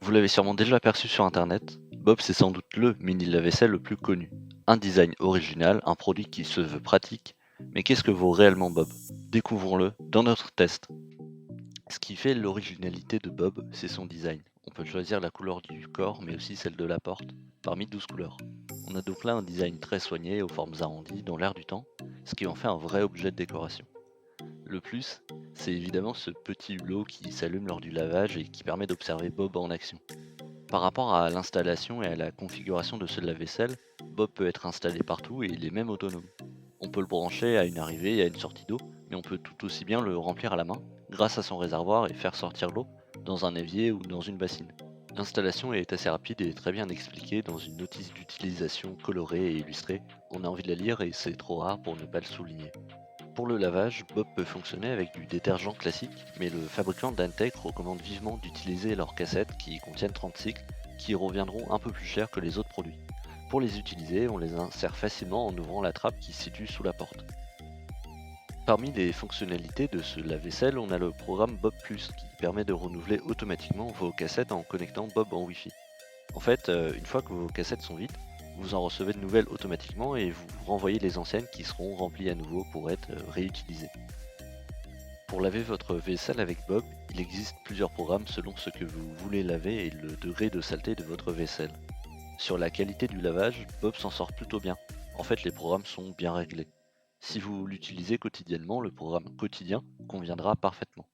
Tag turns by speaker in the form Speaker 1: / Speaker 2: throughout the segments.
Speaker 1: Vous l'avez sûrement déjà aperçu sur internet, Bob c'est sans doute le mini lave-vaisselle le plus connu. Un design original, un produit qui se veut pratique, mais qu'est-ce que vaut réellement Bob? Découvrons-le dans notre test. Ce qui fait l'originalité de Bob, c'est son design. On peut choisir la couleur du corps, mais aussi celle de la porte, parmi 12 couleurs. On a donc là un design très soigné, aux formes arrondies, dans l'air du temps, ce qui en fait un vrai objet de décoration. Le plus, c'est évidemment ce petit hulot qui s'allume lors du lavage et qui permet d'observer Bob en action. Par rapport à l'installation et à la configuration de ce lave-vaisselle, Bob peut être installé partout et il est même autonome. On peut le brancher à une arrivée et à une sortie d'eau, mais on peut tout aussi bien le remplir à la main grâce à son réservoir et faire sortir l'eau dans un évier ou dans une bassine. L'installation est assez rapide et très bien expliquée dans une notice d'utilisation colorée et illustrée. On a envie de la lire et c'est trop rare pour ne pas le souligner. Pour le lavage, Bob peut fonctionner avec du détergent classique, mais le fabricant Dantec recommande vivement d'utiliser leurs cassettes qui contiennent 30 cycles, qui reviendront un peu plus cher que les autres produits. Pour les utiliser, on les insère facilement en ouvrant la trappe qui se situe sous la porte. Parmi les fonctionnalités de ce lave-vaisselle, on a le programme Bob Plus qui permet de renouveler automatiquement vos cassettes en connectant Bob en Wi-Fi. En fait, une fois que vos cassettes sont vides, vous en recevez de nouvelles automatiquement et vous renvoyez les anciennes qui seront remplies à nouveau pour être réutilisées. Pour laver votre vaisselle avec Bob, il existe plusieurs programmes selon ce que vous voulez laver et le degré de saleté de votre vaisselle. Sur la qualité du lavage, Bob s'en sort plutôt bien. En fait, les programmes sont bien réglés. Si vous l'utilisez quotidiennement, le programme quotidien conviendra parfaitement.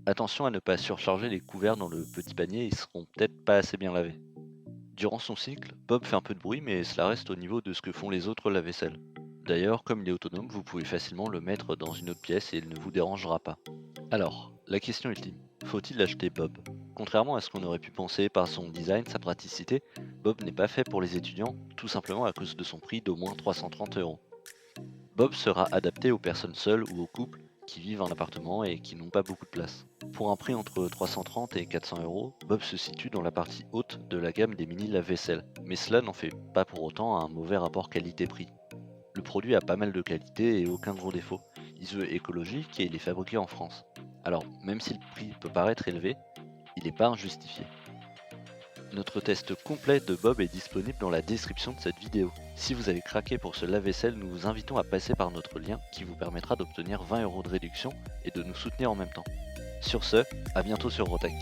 Speaker 1: Attention à ne pas surcharger les couverts dans le petit panier, ils seront peut-être pas assez bien lavés. Durant son cycle, Bob fait un peu de bruit, mais cela reste au niveau de ce que font les autres lave-vaisselle. D'ailleurs, comme il est autonome, vous pouvez facilement le mettre dans une autre pièce et il ne vous dérangera pas. Alors, la question ultime, faut-il acheter Bob? Contrairement à ce qu'on aurait pu penser par son design, sa praticité, Bob n'est pas fait pour les étudiants, tout simplement à cause de son prix d'au moins 330 €. Bob sera adapté aux personnes seules ou aux couples qui vivent en appartement et qui n'ont pas beaucoup de place. Pour un prix entre 330 et 400 €, Bob se situe dans la partie haute de la gamme des mini lave-vaisselle, mais cela n'en fait pas pour autant un mauvais rapport qualité-prix. Le produit a pas mal de qualité et aucun gros défaut. Il se veut écologique et il est fabriqué en France. Alors, même si le prix peut paraître élevé, il n'est pas injustifié. Notre test complet de Bob est disponible dans la description de cette vidéo. Si vous avez craqué pour ce lave-vaisselle, nous vous invitons à passer par notre lien qui vous permettra d'obtenir 20 € de réduction et de nous soutenir en même temps. Sur ce, à bientôt sur Rotech.